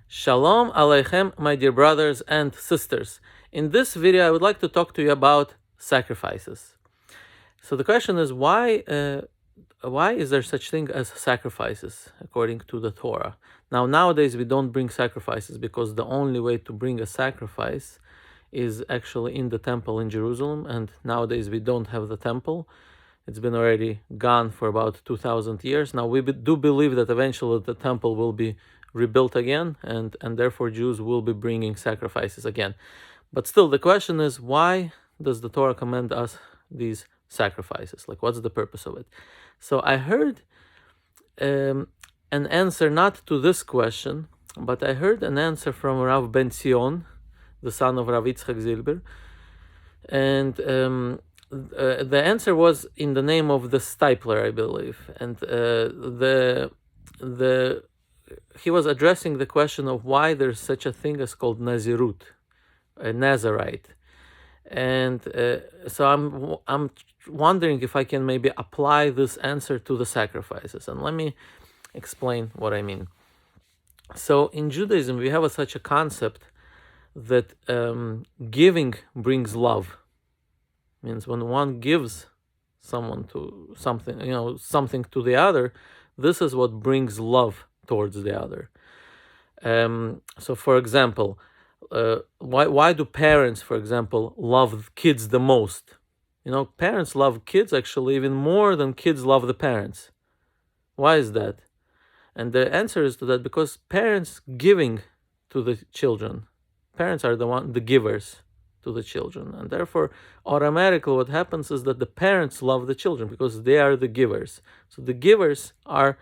Shalom Aleichem, my dear brothers and sisters. In this video, I would like to talk to you about sacrifices. So the question is, why is there such thing as sacrifices according to the Torah? Now, nowadays we don't bring sacrifices because the only way to bring a sacrifice is actually in the temple in Jerusalem, and nowadays we don't have the temple. It's been already gone for about 2,000 years. Now, we do believe that eventually the temple will be rebuilt again, and therefore Jews will be bringing sacrifices again. But still, the question is, why does the Torah command us these sacrifices? Like, what's the purpose of it? So I heard an answer not to this question, but I heard an answer from Rav Ben Zion, the son of Rav Yitzchak Zilber, and the answer was in the name of the Stipler, I believe, and he was addressing the question of why there's such a thing as called Nazirut, a Nazarite, and so I'm wondering if I can maybe apply this answer to the sacrifices, and let me explain what I mean. So in Judaism, we have such a concept that giving brings love. Means when one gives someone to something, something to the other, this is what brings love towards the other. So, for example, why do parents, for example, love kids the most? Parents love kids actually even more than kids love the parents. Why is that? And the answer is to that because parents giving to the children, parents are the givers to the children, and therefore automatically what happens is that the parents love the children because they are the givers. So the givers are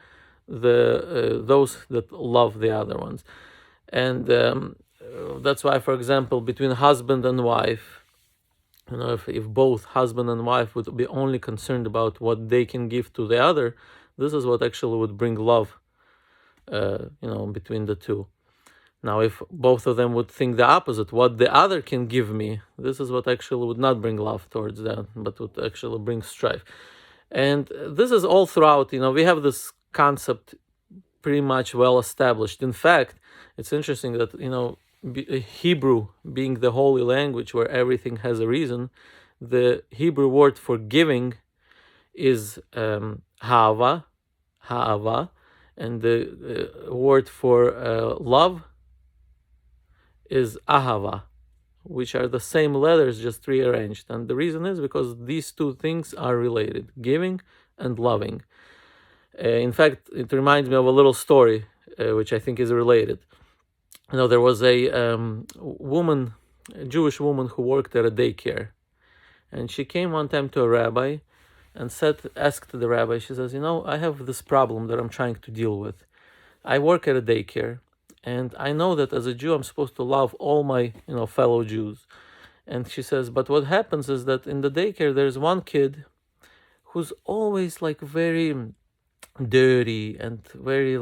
those that love the other ones, and that's why, for example, between husband and wife, if both husband and wife would be only concerned about what they can give to the other, this is what actually would bring love between the two. Now, if both of them would think the opposite, what the other can give me, this is what actually would not bring love towards them, but would actually bring strife. And this is all throughout, we have this concept pretty much well established. In fact, it's interesting that, Hebrew being the holy language where everything has a reason, the Hebrew word for giving is ha'ava, and the word for love is ahava, which are the same letters, just rearranged. And the reason is because these two things are related, giving and loving. In fact, it reminds me of a little story, which I think is related. There was a Jewish woman who worked at a daycare. And she came one time to a rabbi and asked the rabbi, she says, I have this problem that I'm trying to deal with. I work at a daycare, and I know that as a Jew, I'm supposed to love all my, fellow Jews. And she says, but what happens is that in the daycare, there's one kid who's always like very dirty and very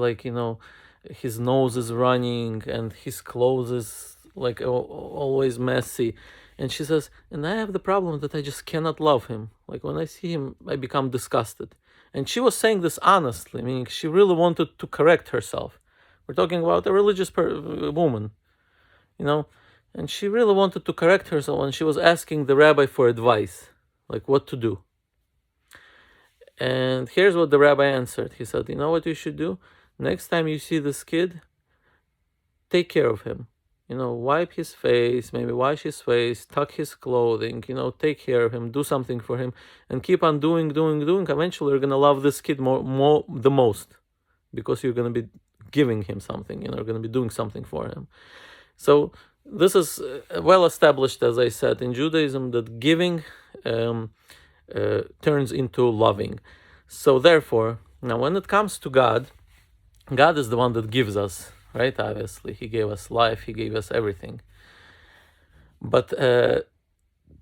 his nose is running and his clothes is like always messy. And she says, and I have the problem that I just cannot love him. Like when I see him, I become disgusted. And she was saying this honestly, meaning she really wanted to correct herself. We're talking about a religious woman, and she really wanted to correct herself, and she was asking the rabbi for advice, like what to do. And here's what the rabbi answered. He said, what you should do? Next time you see this kid, take care of him. Wipe his face, maybe wash his face, tuck his clothing, take care of him, do something for him, and keep on doing. Eventually, you're going to love this kid more the most, because you're going to be giving him something, you're going to be doing something for him. So this is well established, as I said, in Judaism, that giving turns into loving. So therefore, now when it comes to God is the one that gives us, right? Obviously, He gave us life, He gave us everything. But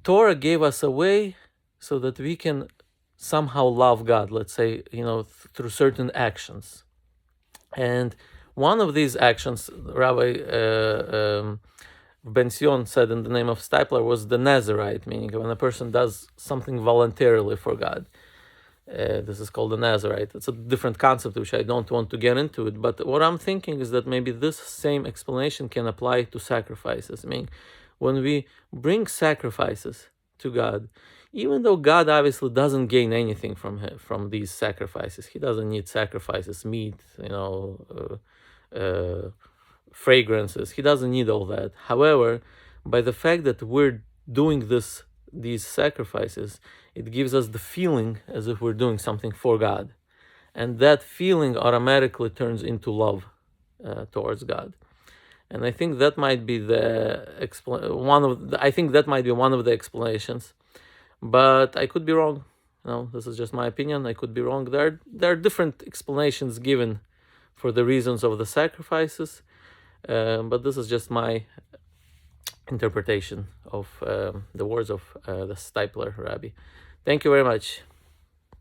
Torah gave us a way so that we can somehow love God, let's say, through certain actions. And one of these actions, Rabbi Ben Zion said in the name of Stipler, was the Nazarite, meaning when a person does something voluntarily for God. This is called the Nazarite. It's a different concept, which I don't want to get into it. But what I'm thinking is that maybe this same explanation can apply to sacrifices. I mean, when we bring sacrifices to God, even though God obviously doesn't gain anything from these sacrifices, He doesn't need sacrifices, meat, fragrances. He doesn't need all that. However, by the fact that we're doing these sacrifices, it gives us the feeling as if we're doing something for God, and that feeling automatically turns into love towards God. And I think that might be I think that might be one of the explanations, but I could be wrong. This is just my opinion. I could be wrong. There are different explanations given for the reasons of the sacrifices, but this is just my interpretation of the words of the Stipler Rabbi. Thank you very much.